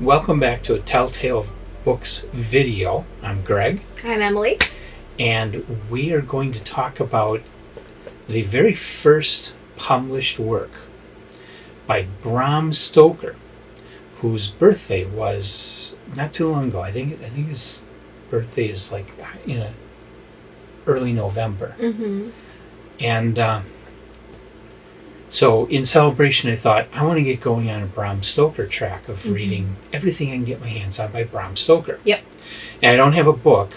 Welcome back to a Telltale Books video. I'm Greg. I'm Emily. And we are going to talk about the very first published work by Bram Stoker, whose birthday was not too long ago. I think his birthday is like in early November. Mm-hmm. And so in celebration, I thought, I want to get going on a Bram Stoker track of reading everything I can get my hands on by Bram Stoker. Yep. And I don't have a book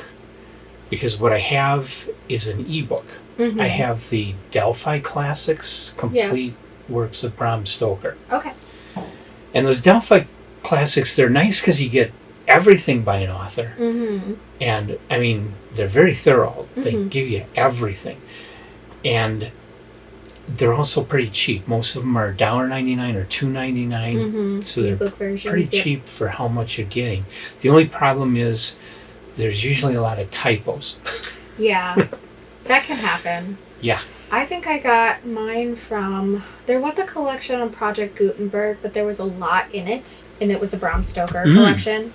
because what I have is an ebook. Mm-hmm. I have the Delphi Classics complete works of Bram Stoker. Okay. And those Delphi Classics, they're nice because you get everything by an author. Mm-hmm. And, I mean, they're very thorough. Mm-hmm. They give you everything. And they're also pretty cheap. Most of them are $1.99 or $2.99. Mm-hmm. So they're ebook versions, pretty cheap for how much you're getting. The only problem is there's usually a lot of typos. Yeah. That can happen. Yeah. I think I got mine from... There was a collection on Project Gutenberg, but there was a lot in it. And it was a Bram Stoker collection.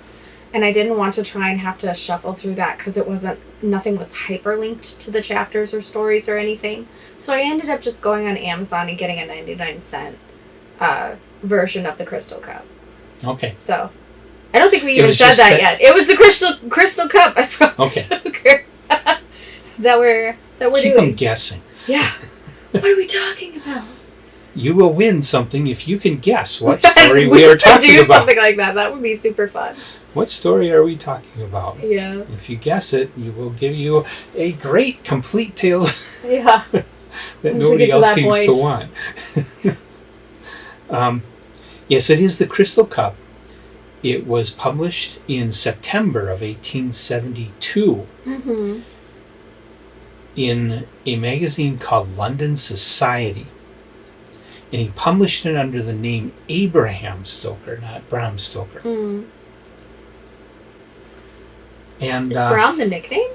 And I didn't want to try and have to shuffle through that because nothing was hyperlinked to the chapters or stories or anything. So I ended up just going on Amazon and getting a 99-cent version of the Crystal Cup. Okay. So, I don't think we even said that yet. It was the Crystal Cup by Bram Stoker that we're Keep doing. them guessing. Yeah. What are we talking about? You will win something if you can guess what story we are talking do about. Something like that. That would be super fun. What story are we talking about? Yeah. If you guess it, we will give you a great complete Tales Yeah. that nobody else seems to want. Yes, it is the Crystal Cup. It was published in September of 1872 in a magazine called London Society. And he published it under the name Abraham Stoker, not Bram Stoker. Mm. And is Bram the nickname?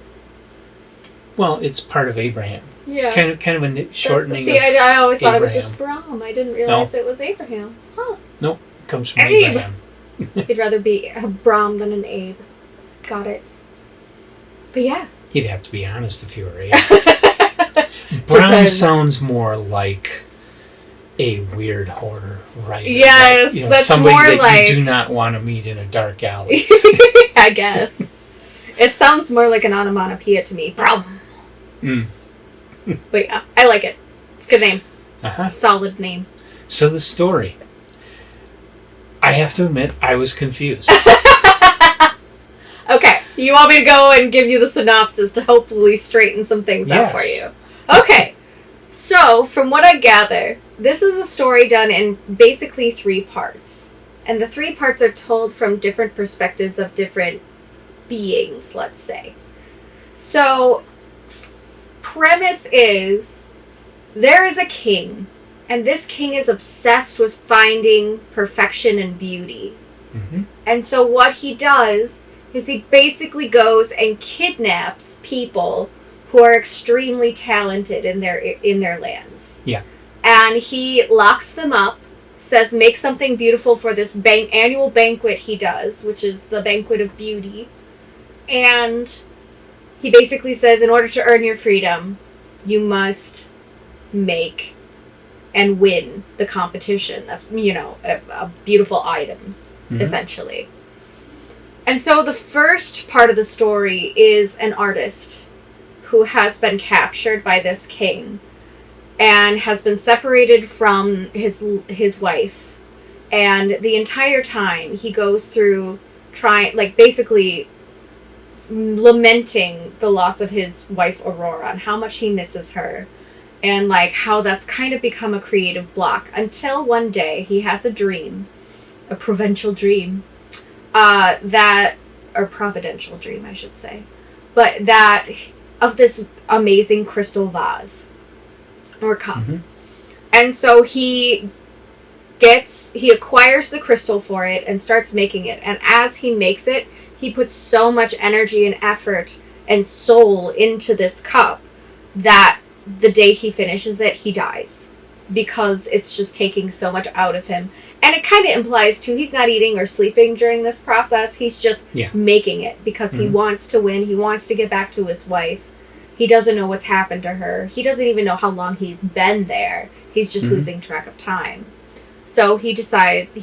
Well, it's part of Abraham. Yeah. Kind of a shortening. See, I always thought Abraham. it was just Bram. I didn't realize it was Abraham. Huh. Nope, it comes from Abe. Abraham. He'd rather be a Bram than an Abe. Got it. But yeah. He'd have to be honest if you were Abe. Bram sounds more like a weird horror writer. Yes, like, that's somebody more that like... you do not want to meet in a dark alley. I guess. It sounds more like an onomatopoeia to me. Bram. Mm. But yeah, I like it. It's a good name. Uh-huh. Solid name. So the story. I have to admit, I was confused. Okay, you want me to go and give you the synopsis to hopefully straighten some things out for you? Okay, so from what I gather, this is a story done in basically 3 parts. And the 3 parts are told from different perspectives of different beings, let's say. So, premise is, there is a king, and this king is obsessed with finding perfection and beauty. Mm-hmm. And so what he does is he basically goes and kidnaps people who are extremely talented in their lands. Yeah. And he locks them up, says make something beautiful for this annual banquet he does, which is the Banquet of Beauty. And he basically says, in order to earn your freedom, you must make and win the competition. That's, beautiful items, essentially. And so the first part of the story is an artist who has been captured by this king and has been separated from his wife. And the entire time he goes through basically lamenting the loss of his wife Aurora and how much he misses her. And how that's kind of become a creative block until one day he has a dream, a provincial dream, or providential dream, I should say, but that of this amazing crystal vase or cup. Mm-hmm. And so he acquires the crystal for it and starts making it. And as he makes it, he puts so much energy and effort and soul into this cup that the day he finishes it, he dies. because it's just taking so much out of him. And it kind of implies, too, he's not eating or sleeping during this process. He's just making it because he wants to win. He wants to get back to his wife. He doesn't know what's happened to her. He doesn't even know how long he's been there. He's just losing track of time. So he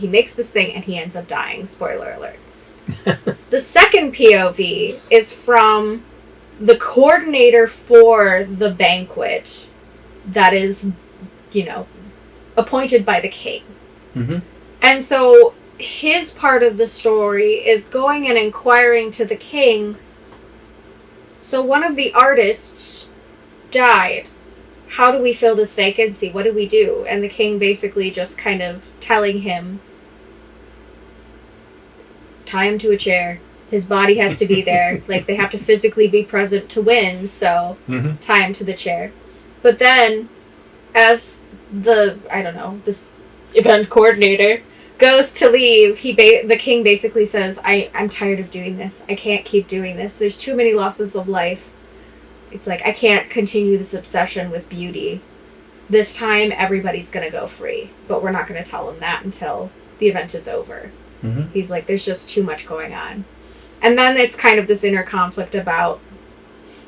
makes this thing and he ends up dying. Spoiler alert. The second POV is from the coordinator for the banquet that is, appointed by the king. Mm-hmm. And so his part of the story is going and inquiring to the king. So one of the artists died. How do we fill this vacancy? What do we do? And the king basically just kind of telling him, tie him to a chair. His body has to be there. Like, they have to physically be present to win, so tie him to the chair. But then, as this event coordinator goes to leave, the king basically says, I'm tired of doing this. I can't keep doing this. There's too many losses of life. It's like, I can't continue this obsession with beauty. This time, everybody's going to go free. But we're not going to tell them that until the event is over. Mm-hmm. He's like, there's just too much going on. And then it's kind of this inner conflict about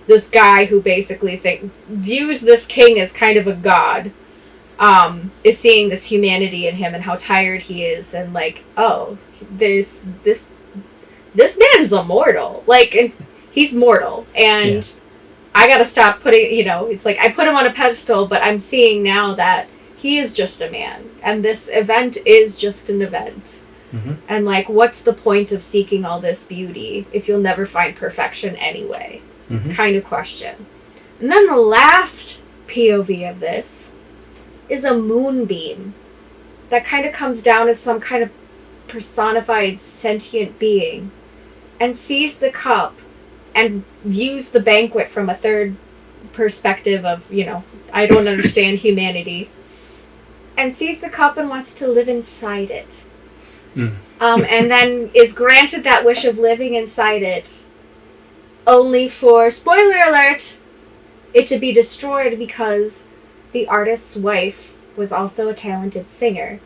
this guy who basically views this king as kind of a god, is seeing this humanity in him and how tired he is, and like, oh, there's this man's immortal. Like, and he's mortal, and I gotta stop putting, it's like I put him on a pedestal, but I'm seeing now that he is just a man, and this event is just an event. Mm-hmm. And like, what's the point of seeking all this beauty if you'll never find perfection anyway? Mm-hmm. Kind of question. And then the last POV of this is a moonbeam that kind of comes down as some kind of personified sentient being and sees the cup and views the banquet from a third perspective of, I don't understand humanity, and sees the cup and wants to live inside it. Mm. And then is granted that wish of living inside it, only for, spoiler alert, it to be destroyed because the artist's wife was also a talented singer.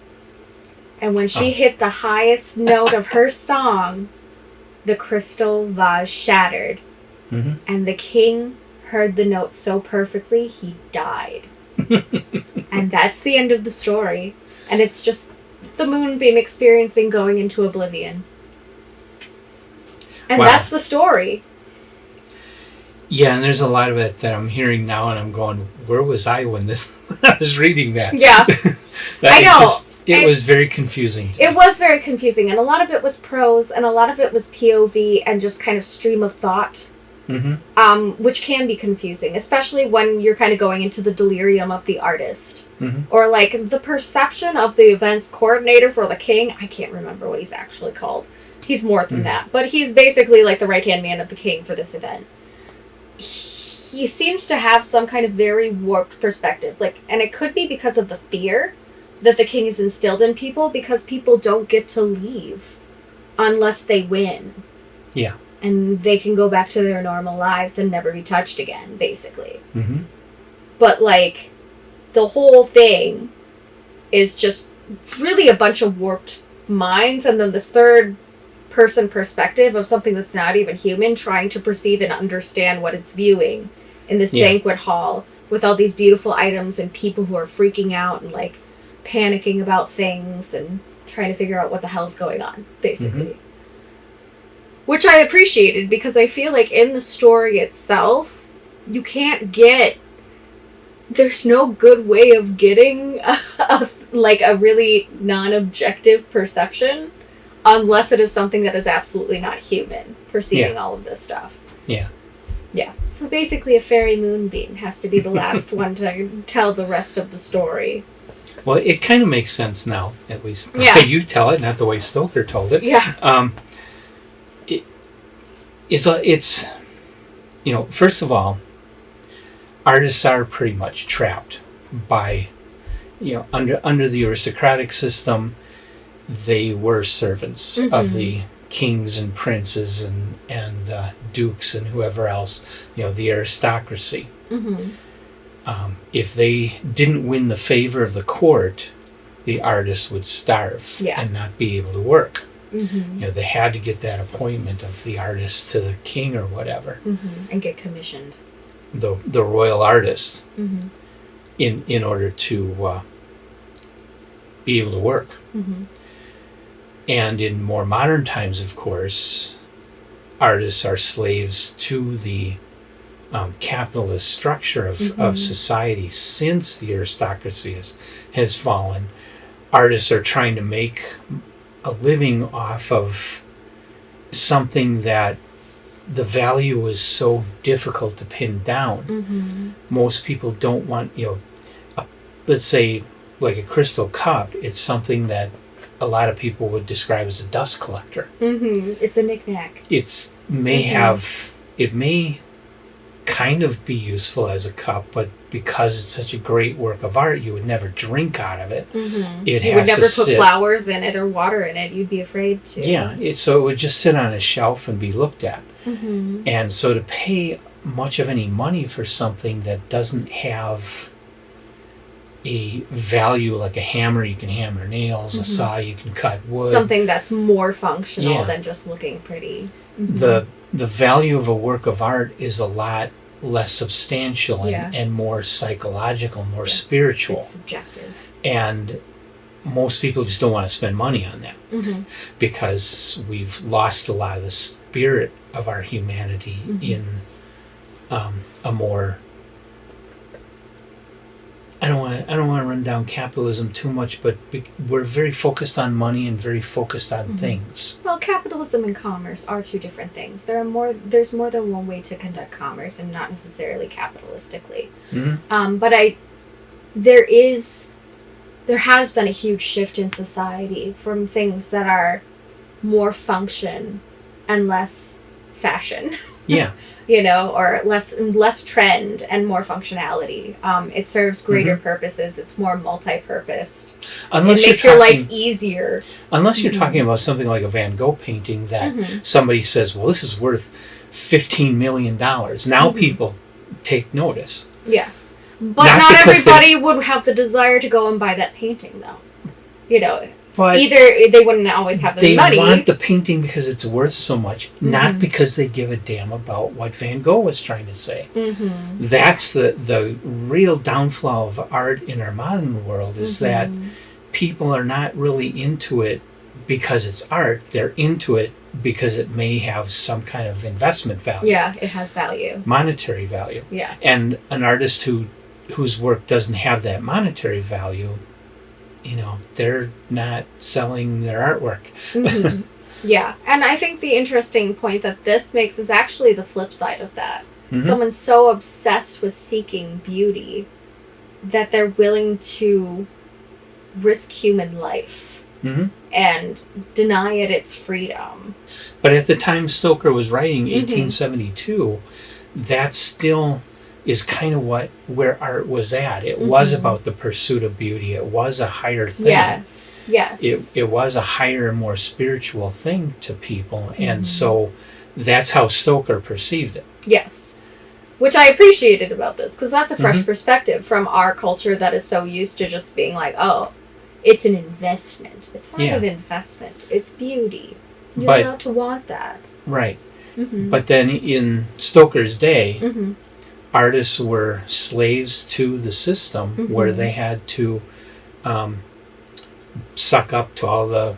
And when she hit the highest note of her song, the crystal vase shattered. Mm-hmm. And the king heard the note so perfectly, he died. And that's the end of the story. And it's just the moonbeam experiencing going into oblivion. And that's the story. Yeah, and there's a lot of it that I'm hearing now, and I'm going, where was I when I was reading that? Yeah. I know. It was very confusing. It was very confusing, and a lot of it was prose, and a lot of it was POV and just kind of stream of thought, which can be confusing, especially when you're kind of going into the delirium of the artist. Mm-hmm. Or, like, the perception of the event's coordinator for the king. I can't remember what he's actually called. He's more than that, but he's basically like the right-hand man of the king for this event. He seems to have some kind of very warped perspective, and it could be because of the fear that the king has instilled in people, because people don't get to leave unless they win. Yeah. And they can go back to their normal lives and never be touched again, basically. Mm-hmm. But, the whole thing is just really a bunch of warped minds, and then this third person perspective of something that's not even human trying to perceive and understand what it's viewing in this banquet hall with all these beautiful items and people who are freaking out and panicking about things and trying to figure out what the hell's going on, basically. Mm-hmm. Which I appreciated, because I feel like in the story itself, you can't there's no good way of getting a really non-objective perception unless it is something that is absolutely not human perceiving all of this stuff. Yeah. Yeah. So basically a fairy moonbeam has to be the last one to tell the rest of the story. Well, it kind of makes sense now, at least. The way you tell it, not the way Stoker told it. Yeah. It's first of all, artists are pretty much trapped by, under the aristocratic system. They were servants of the kings and princes and dukes and whoever else, the aristocracy. Mm-hmm. if they didn't win the favor of the court, the artist would starve and not be able to work. They had to get that appointment of the artist to the king or whatever, and get commissioned. The royal artist, in order to be able to work. And in more modern times, of course, artists are slaves to the capitalist structure of society. Since the aristocracy has fallen, artists are trying to make a living off of something that the value is so difficult to pin down. Most people don't want, let's say, like a crystal cup. It's something that a lot of people would describe as a dust collector. It's a knick-knack. It may kind of be useful as a cup, but because it's such a great work of art, you would never drink out of it. You would never put flowers in it or water in it. You'd be afraid to. Yeah, so it would just sit on a shelf and be looked at. And so to pay much of any money for something that doesn't have a value, like a hammer, you can hammer nails, a saw, you can cut wood. Something that's more functional than just looking pretty. The value of a work of art is a lot less substantial and more psychological, more spiritual. It's subjective. And most people just don't want to spend money on that because we've lost a lot of the spirit of our humanity in a more... I don't want to run down capitalism too much, but we're very focused on money and very focused on things. Well, capitalism and commerce are two different things. There's more than one way to conduct commerce, and not necessarily capitalistically. But there has been a huge shift in society from things that are more function and less fashion. Yeah. Or less trend and more functionality. It serves greater purposes. It's more multi-purposed. It makes your life easier. Unless you're talking about something like a Van Gogh painting that somebody says, well, this is worth $15 million. Now people take notice. Yes. But not everybody would have the desire to go and buy that painting, though. But either they wouldn't always have the money. They want the painting because it's worth so much, not because they give a damn about what Van Gogh was trying to say. That's the real downfall of art in our modern world, is that people are not really into it because it's art. They're into it because it may have some kind of investment value. Yeah, it has value. Monetary value. Yes. And an artist whose work doesn't have that monetary value, they're not selling their artwork. Yeah, and I think the interesting point that this makes is actually the flip side of that. Someone's so obsessed with seeking beauty that they're willing to risk human life and deny it its freedom. But at the time Stoker was writing, 1872, that still is kind of where art was at. It was about the pursuit of beauty. It was a higher thing. Yes. It was a higher, more spiritual thing to people. And so that's how Stoker perceived it. Yes. Which I appreciated about this, because that's a fresh perspective from our culture that is so used to just being like, oh, it's an investment. It's not an investment. It's beauty. You're allowed to want that. Right. But then in Stoker's day, artists were slaves to the system where they had to suck up to all the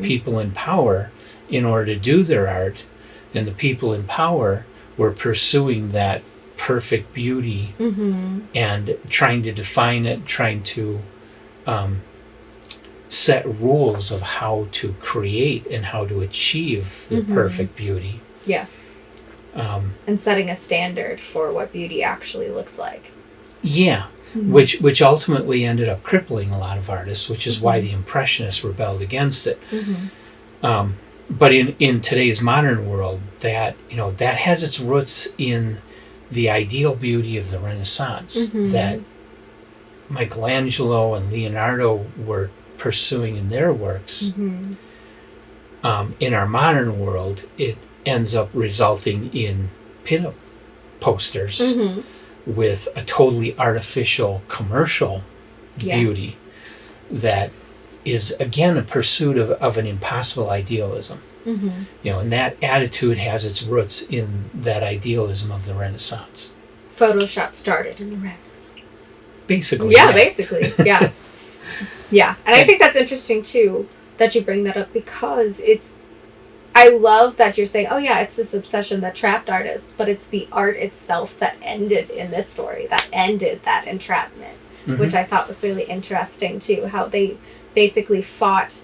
people in power in order to do their art, and the people in power were pursuing that perfect beauty and trying to define it, trying to set rules of how to create and how to achieve the perfect beauty. Yes. And setting a standard for what beauty actually looks like. Yeah, which ultimately ended up crippling a lot of artists, which is why the Impressionists rebelled against it. But in today's modern world, that has its roots in the ideal beauty of the Renaissance that Michelangelo and Leonardo were pursuing in their works. In our modern world, it ends up resulting in pinup posters with a totally artificial commercial beauty that is, again, a pursuit of an impossible idealism. And that attitude has its roots in that idealism of the Renaissance. Photoshop started in the Renaissance. Basically. Yeah, basically. Yeah. Yeah. And I think that's interesting, too, that you bring that up, because I love that you're saying, oh yeah, it's this obsession that trapped artists, but it's the art itself that ended in this story, that ended that entrapment, which I thought was really interesting, too, how they basically fought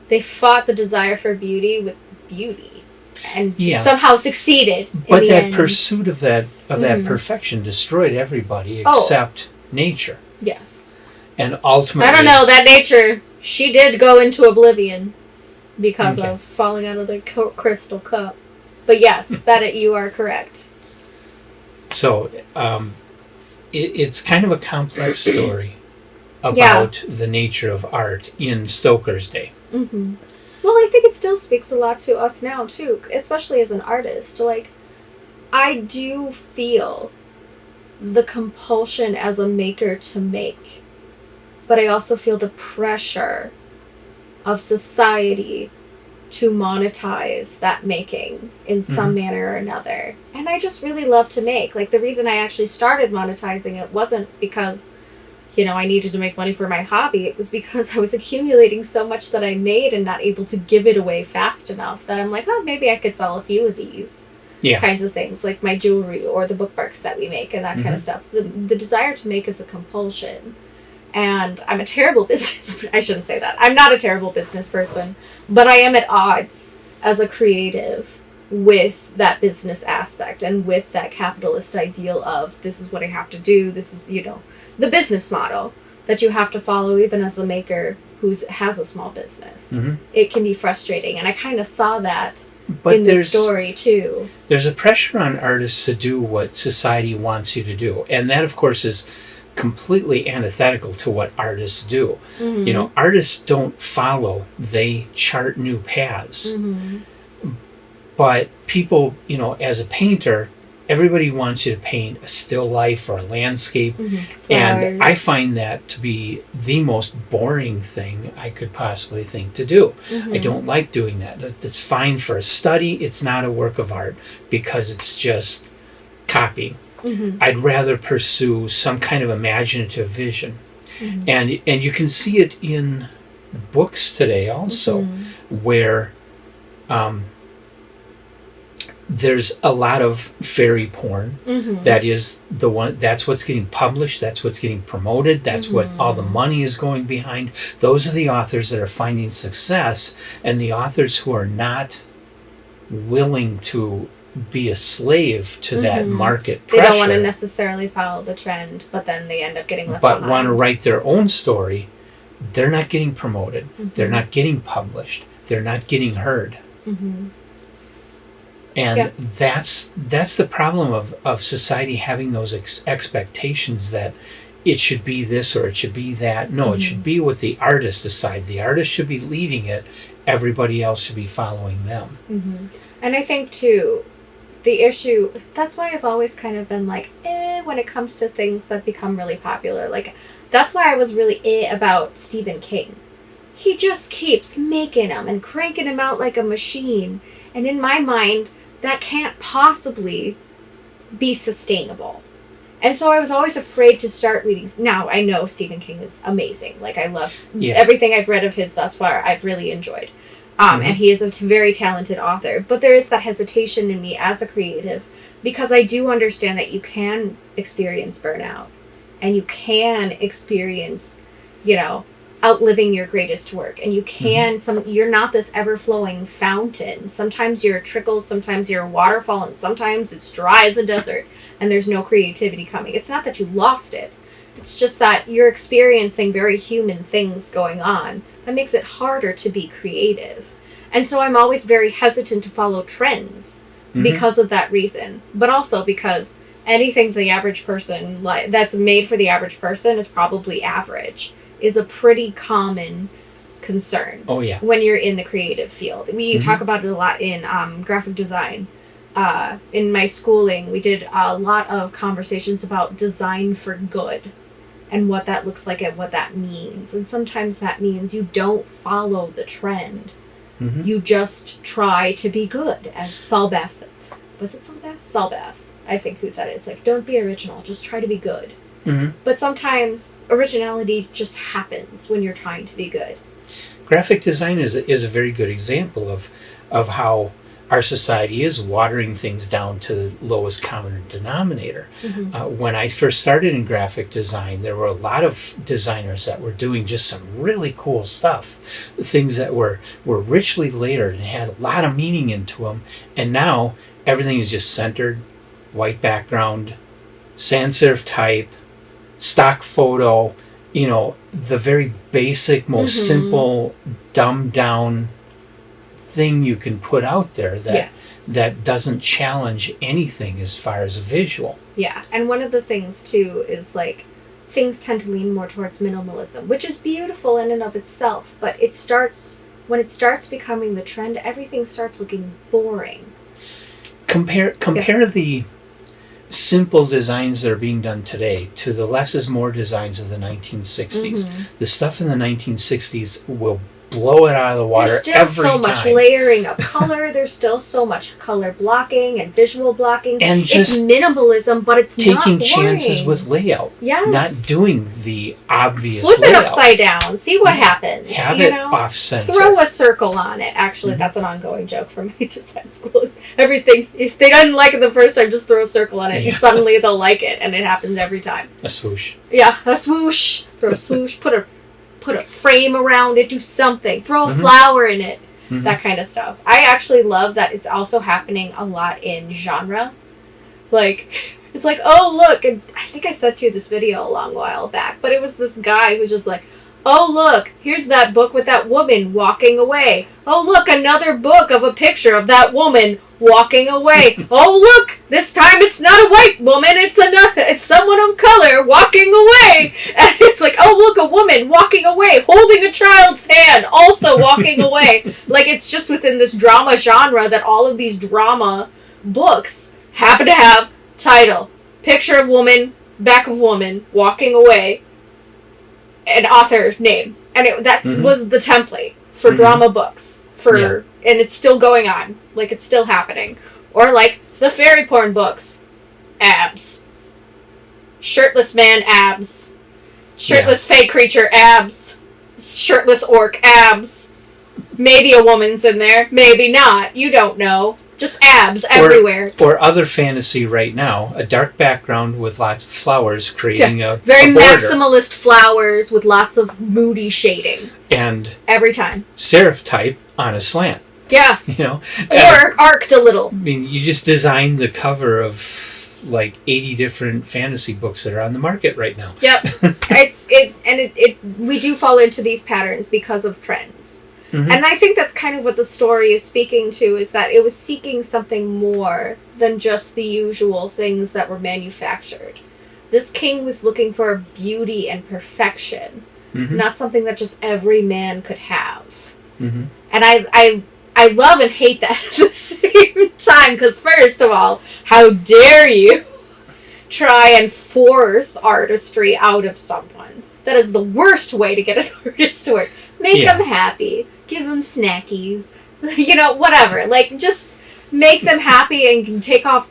the desire for beauty with beauty, and somehow succeeded. But that pursuit of that perfection destroyed everybody except nature. Yes. And ultimately, I don't know, that nature, she did go into oblivion because of falling out of the crystal cup. But yes, you are correct. So, it's kind of a complex story about the nature of art in Stoker's day. Well, I think it still speaks a lot to us now, too, especially as an artist. Like, I do feel the compulsion as a maker to make, but I also feel the pressure of society to monetize that making in some manner or another. And I just really love to make. Like, the reason I actually started monetizing it wasn't because, I needed to make money for my hobby. It was because I was accumulating so much that I made and not able to give it away fast enough that I'm like, oh, maybe I could sell a few of these kinds of things, like my jewelry or the bookmarks that we make and that kind of stuff. The desire to make is a compulsion. And I'm a terrible I shouldn't say that. I'm not a terrible business person, but I am at odds as a creative with that business aspect and with that capitalist ideal of this is what I have to do. This is, the business model that you have to follow even as a maker who has a small business. It can be frustrating. And I kind of saw that in the story, too. There's a pressure on artists to do what society wants you to do. And that, of course, is completely antithetical to what artists do. Artists don't follow, they chart new paths. But people, as a painter, everybody wants you to paint a still life or a landscape. And I find that to be the most boring thing I could possibly think to do. I don't like doing that. That's fine for a study. It's not a work of art because it's just copy. I'd rather pursue some kind of imaginative vision. And you can see it in books today also, where there's a lot of fairy porn. That's what's getting published, that's what's getting promoted, that's what all the money is going behind. Those are the authors that are finding success, and the authors who are not willing to be a slave to that market pressure. They don't want to necessarily follow the trend, but then they end up getting left behind. But want to write their own story. They're not getting promoted. They're not getting published. They're not getting heard. And that's the problem of society having those expectations that it should be this or it should be that. No, it should be what the artist decide. The artist should be leading it. Everybody else should be following them. And I think, too, the issue, that's why I've always kind of been like, when it comes to things that become really popular. Like, that's why I was really about Stephen King. He just keeps making them and cranking them out like a machine. And in my mind, that can't possibly be sustainable. And so I was always afraid to start reading. Now, I know Stephen King is amazing. Like, I love everything I've read of his thus far. I've really enjoyed. And he is a very talented author. But there is that hesitation in me as a creative, because I do understand that you can experience burnout. And you can experience, outliving your greatest work. And you can, you're not this ever-flowing fountain. Sometimes you're a trickle, sometimes you're a waterfall, and sometimes it's dry as a desert, and there's no creativity coming. It's not that you lost it. It's just that you're experiencing very human things going on. That makes it harder to be creative. And so I'm always very hesitant to follow trends because of that reason. But also because anything the average person, that's made for the average person is probably average, is a pretty common concern. Oh, yeah. When you're in the creative field. We talk about it a lot in graphic design. in my schooling, we did a lot of conversations about design for good and what that looks like and what that means. And sometimes that means you don't follow the trend. Mm-hmm. You just try to be good, as Saul Bass. Was it Saul Bass? Saul Bass, I think, who said it. It's like, don't be original, just try to be good. Mm-hmm. But sometimes originality just happens when you're trying to be good. Graphic design is a very good example of how our society is watering things down to the lowest common denominator. Mm-hmm. When I first started in graphic design, there were a lot of designers that were doing just some really cool stuff, things that were richly layered and had a lot of meaning into them. And now everything is just centered, white background, sans serif type, stock photo, the very basic, most Mm-hmm. simple, dumbed down thing you can put out there that doesn't challenge anything as far as a visual. Yeah, and one of the things too is like things tend to lean more towards minimalism, which is beautiful in and of itself, but when it starts becoming the trend, everything starts looking boring. Compare the simple designs that are being done today to the less is more designs of the 1960s. Mm-hmm. The stuff in the 1960s will blow it out of the water There's still every so much time. layering of color. There's still so much color blocking and visual blocking. And just it's minimalism, but it's not taking boring. chances with layout. Yes. Not doing the obvious Flip it layout. upside down. See what happens. Have you it know? off center. Throw a circle on it. Actually, Mhm. that's an ongoing joke from my design school. Is everything. If they didn't like it the first time, just throw a circle on it, Yeah. and suddenly they'll like it, and it happens every time. A swoosh. Yeah, a swoosh. Throw a swoosh. Put a frame around it. Do something. Throw a Mhm. flower in it. Mhm. That kind of stuff. I actually love that it's also happening a lot in genre. Like, it's like, oh, look, and I think I sent you this video a long while back, but it was this guy who's just like, oh, look, here's that book with that woman walking away. Oh, look, another book of a picture of that woman walking away. Oh, look, this time it's not a white woman, it's someone of color walking away. And it's like, oh, look, a woman walking away, holding a child's hand, also walking away. Like, it's just within this drama genre that all of these drama books happen to have title, picture of woman, back of woman, walking away, an author name. And that Mhm. was the template for Mhm. drama books. And it's still going on. Like, it's still happening. Or, like, the fairy porn books. Abs. Shirtless man, abs. Shirtless fey creature, abs. Shirtless orc, abs. Maybe a woman's in there. Maybe not. You don't know. Just abs everywhere. Or other fantasy right now, a dark background with lots of flowers creating a Very border. maximalist flowers with lots of moody shading. And Every time. serif type on a slant. Yes. You know? Or arced a little. I mean, you just designed the cover of like 80 different fantasy books that are on the market right now. Yep. We do fall into these patterns because of trends. Mhm. And I think that's kind of what the story is speaking to, is that it was seeking something more than just the usual things that were manufactured. This king was looking for beauty and perfection, Mhm. not something that just every man could have. Mhm. And I love and hate that at the same time, because first of all, how dare you try and force artistry out of someone? That is the worst way to get an artist to work. Make Yeah. them happy. Give them snackies. Whatever. Like, just make them happy and take off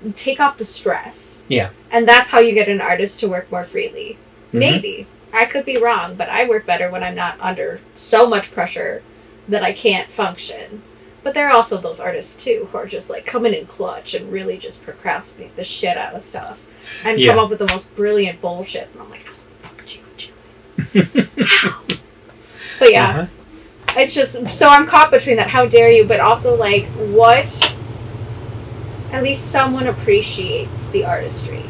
the stress. Yeah. And that's how you get an artist to work more freely. Mhm. Maybe. I could be wrong, but I work better when I'm not under so much pressure that I can't function. But there are also those artists, too, who are just, like, coming in clutch and really just procrastinate the shit out of stuff. And Yeah. come up with the most brilliant bullshit. And I'm like, how the fuck do you do it? How? But yeah. Uh-huh. It's just, so I'm caught between that, how dare you, but also, like, what? At least someone appreciates the artistry.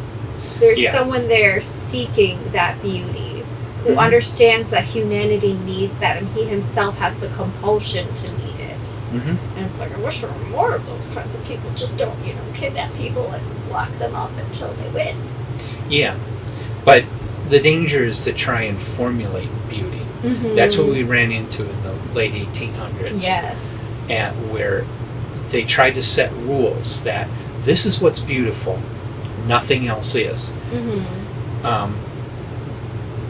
There's Yeah. someone there seeking that beauty, who Mhm. understands that humanity needs that, and he himself has the compulsion to need it. Mhm. And it's like, I wish there were more of those kinds of people. Just don't, kidnap people and lock them up until they win. Yeah. But the danger is to try and formulate beauty. Mm-hmm. That's what we ran into in the late 1800s. Yes. Where they tried to set rules that this is what's beautiful. Nothing else is. Mm-hmm.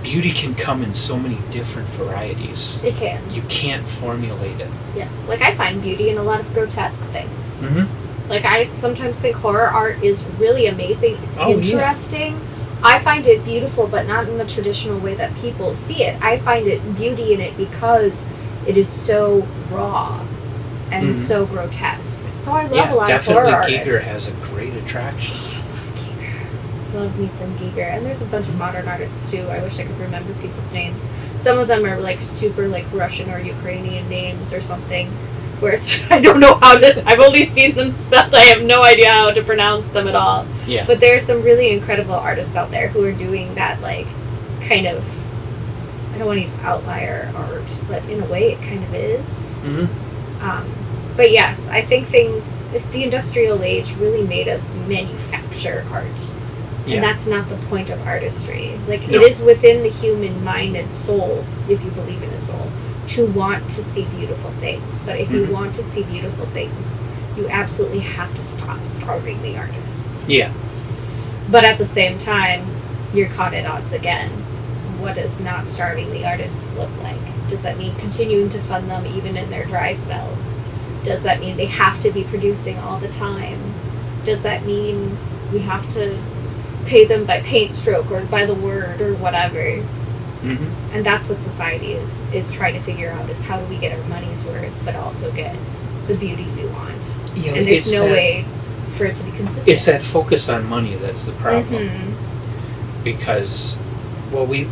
Beauty can come in so many different varieties. It can. You can't formulate it. Yes. Like, I find beauty in a lot of grotesque things. Mm-hmm. Like, I sometimes think horror art is really amazing. It's interesting. Yeah. I find it beautiful, but not in the traditional way that people see it. I find it beauty in it because it is so raw and so grotesque. So I love a lot of horror artists. Definitely Giger has a great attraction. Love me some Giger. And there's a bunch of modern artists too. I wish I could remember people's names. Some of them are like super like Russian or Ukrainian names or something. Where it's, I don't know how to, I've only seen them spelled. I have no idea how to pronounce them at all. Yeah. But there are some really incredible artists out there who are doing that like kind of, I don't want to use outlier art, but in a way it kind of is. Mm-hmm. But yes, I think the industrial age really made us manufacture art. Yeah. And that's not the point of artistry. Like, it is within the human mind and soul, if you believe in a soul, to want to see beautiful things. But if you want to see beautiful things, you absolutely have to stop starving the artists. Yeah. But at the same time, you're caught at odds again. What does not starving the artists look like? Does that mean continuing to fund them even in their dry spells? Does that mean they have to be producing all the time? Does that mean we have to pay them by paint stroke or by the word or whatever? Mm-hmm. And that's what society is trying to figure out, is how do we get our money's worth but also get the beauty we want. Yeah, and there's no way for it to be consistent. It's that focus on money that's the problem. Mm-hmm. Because, well, we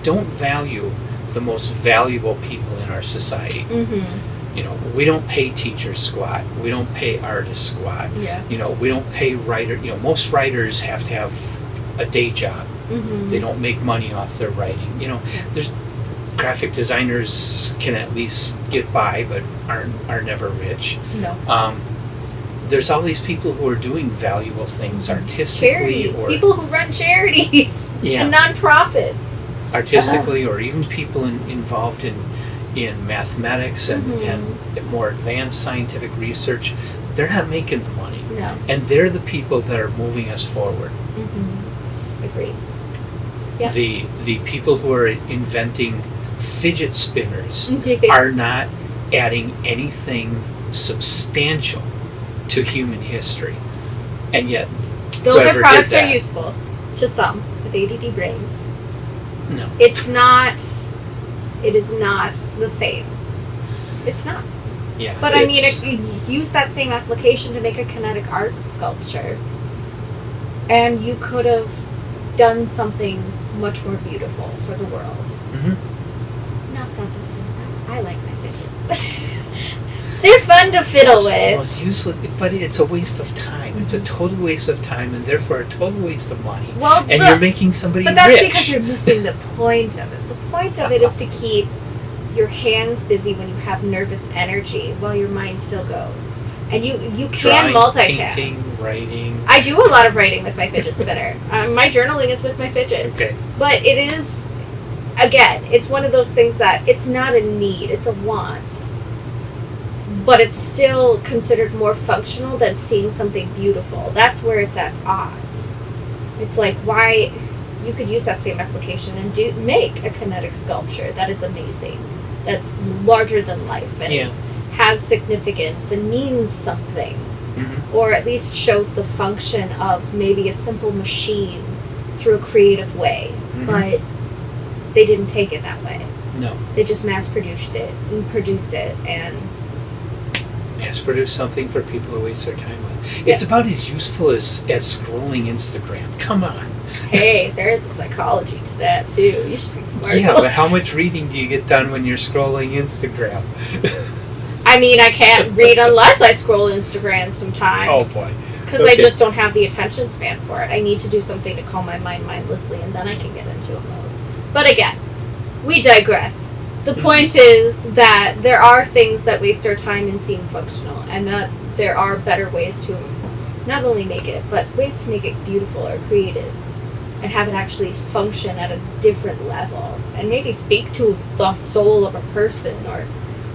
don't value the most valuable people in our society. Mm-hmm. You know, we don't pay teachers squat. We don't pay artists squat. Yeah. You know, we don't pay writers. You know, most writers have to have a day job. Mm-hmm. They don't make money off their writing. You know, there's graphic designers can at least get by, but are never rich. No. There's all these people who are doing valuable things artistically. Charities. People who run charities and nonprofits. Artistically, or even people involved in mathematics and more advanced scientific research. They're not making the money. No. And they're the people that are moving us forward. Mm-hmm. Agreed. Yeah. The people who are inventing fidget spinners are not adding anything substantial to human history. And yet, though their products are useful to some with ADD brains, no. It is not the same. It's not. Yeah. But I mean, use that same application to make a kinetic art sculpture, and you could have done something much more beautiful for the world. Mm-hmm. Not that I like my fidgets. They're fun to fiddle with. It's useless, but it's a waste of time. It's a total waste of time, and therefore a total waste of money. Well, and you're making somebody rich. But that's because you're missing the point of it. The point of it is to keep your hands busy when you have nervous energy while your mind still goes. And you can multitask. Painting, writing. I do a lot of writing with my fidget spinner. My journaling is with my fidget. Okay. But it is, again, it's one of those things that it's not a need, it's a want. But it's still considered more functional than seeing something beautiful. That's where it's at odds. It's like, why you could use that same application and make a kinetic sculpture that is amazing, that's larger than life and has significance and means something, or at least shows the function of maybe a simple machine through a creative way. But they didn't take it that way. No. They just mass-produced it and mass-produce something for people to waste their time with. It's about as useful as scrolling Instagram. Come on. Hey, there is a psychology to that too. You should read some articles. Yeah, but how much reading do you get done when you're scrolling Instagram? I mean, I can't read unless I scroll Instagram sometimes. Oh boy. Because I just don't have the attention span for it. I need to do something to calm my mind mindlessly, and then I can get into a mode. But again, we digress. The point is that there are things that waste our time in seem functional, and that there are better ways to not only make it, but ways to make it beautiful or creative, and have it actually function at a different level, and maybe speak to the soul of a person or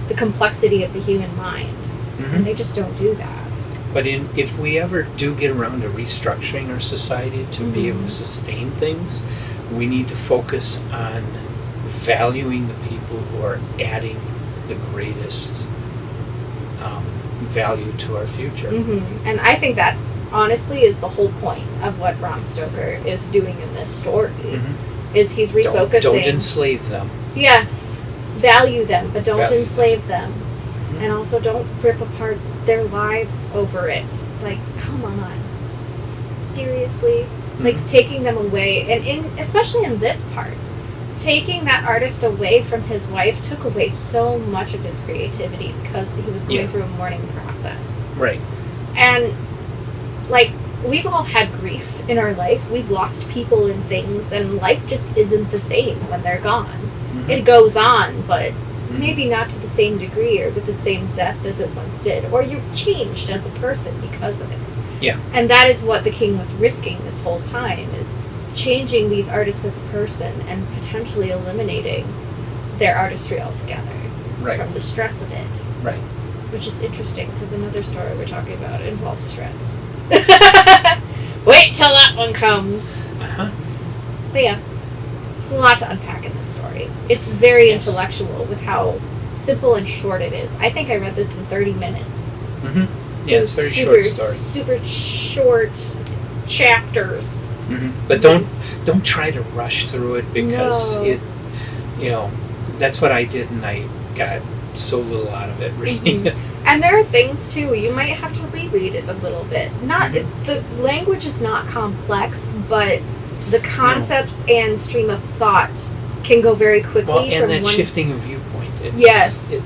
the complexity of the human mind. And they just don't do that. But if we ever do get around to restructuring our society to be able to sustain things, we need to focus on valuing the people who are adding the greatest value to our future. And I think that honestly is the whole point of what Bram Stoker is doing in this story. Is he's refocusing. Don't enslave them. Yes, value them, but don't Value enslave them. And also don't rip apart their lives over it. Like, come on. Seriously? Like, taking them away, and especially in this part, taking that artist away from his wife took away so much of his creativity because he was going through a mourning process. Right. And, like, we've all had grief in our life. We've lost people and things, and life just isn't the same when they're gone. It goes on, but maybe not to the same degree or with the same zest as it once did. Or you're changed as a person because of it. Yeah. And that is what the king was risking this whole time, is changing these artists as a person and potentially eliminating their artistry altogether from the stress of it. Right. Which is interesting, because another story we're talking about involves stress. Wait till that one comes. But yeah, there's a lot to unpack in this story. It's very intellectual with how simple and short it is. I think I read this in 30 minutes. Yeah, it's a very short story. Super short chapters. But don't try to rush through it, because it, that's what I did, and I got so little out of it reading it. And there are things too, you might have to reread it a little bit. Not the language is not complex, but the concepts and stream of thought can go very quickly. Well, and from that one shifting of viewpoint.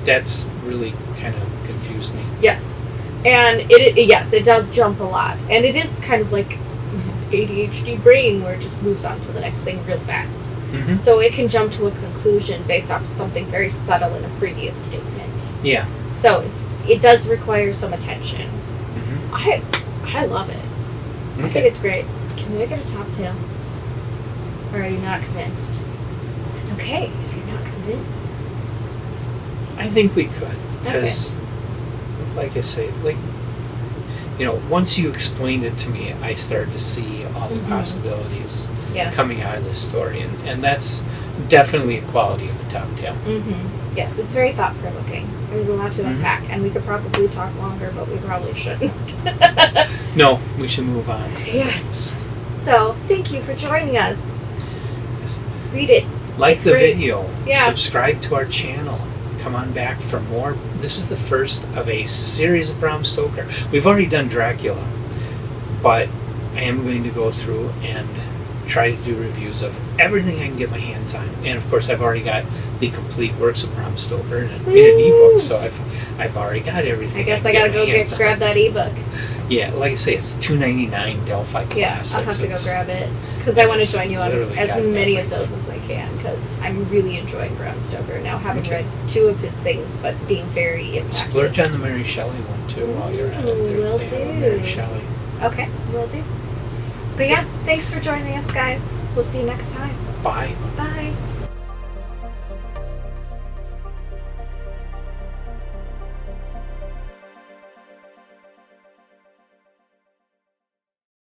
That's really kind of confused me. Yes. And it does jump a lot. And it is kind of like ADHD brain, where it just moves on to the next thing real fast. So it can jump to a conclusion based off of something very subtle in a previous statement. Yeah. So it does require some attention. I love it. I think it's great. Can we make it a top 10? Or are you not convinced? It's okay if you're not convinced. I think we could, because, like I say, once you explained it to me, I started to see all the possibilities coming out of this story, and that's definitely a quality of a top 10. Yes, it's very thought-provoking. There's a lot to unpack, and we could probably talk longer, but we probably shouldn't. No, we should move on. Yes. So, thank you for joining us. Yes. Read it. Like the video. Yeah. Subscribe to our channel. Come on back for more. This is the first of a series of Bram Stoker. We've already done Dracula, but I am going to go through and try to do reviews of everything I can get my hands on. And of course, I've already got the complete works of Bram Stoker in an ebook, so I've already got everything. I guess I gotta go grab that ebook. Yeah, like I say, it's $2.99 Delphi Classics. Yeah, I'll have to go grab it, because I want to join you on as many of those as I can, because I'm really enjoying Bram Stoker now, having read 2 of his things, but being very impacted. Splurge on the Mary Shelley one too while you're at it. Will do. do. Mary Shelley. Okay, will do. But yeah, thanks for joining us, guys. We'll see you next time. Bye.